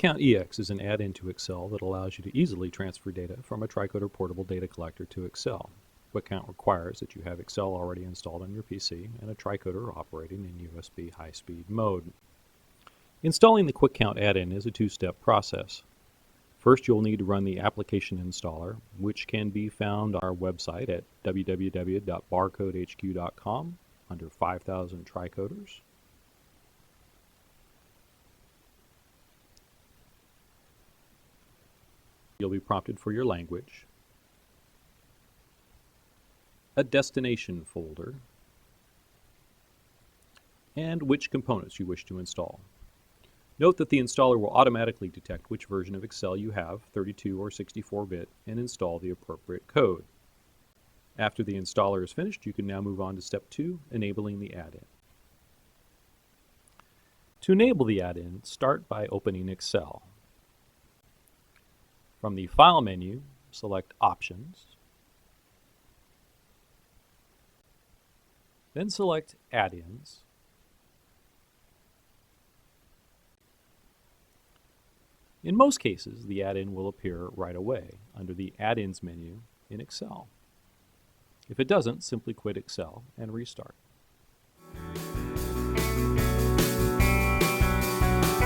QuikCount EX is an add-in to Excel that allows you to easily transfer data from a TriCoder Portable data collector to Excel. QuikCount requires that you have Excel already installed on your PC and a TriCoder operating in USB high-speed mode. Installing the QuikCount add-in is a two-step process. First, you'll need to run the application installer, which can be found on our website at www.barcodehq.com under 5000 TriCoders. You'll be prompted for your language, a destination folder, and which components you wish to install. Note that the installer will automatically detect which version of Excel you have, 32 or 64-bit, and install the appropriate code. After the installer is finished, you can now move on to step 2, enabling the add-in. To enable the add-in, start by opening Excel. From the File menu, select Options, then select Add-ins, In most cases, the add-in will appear right away under the Add-ins menu in Excel. If it doesn't, simply quit Excel and restart.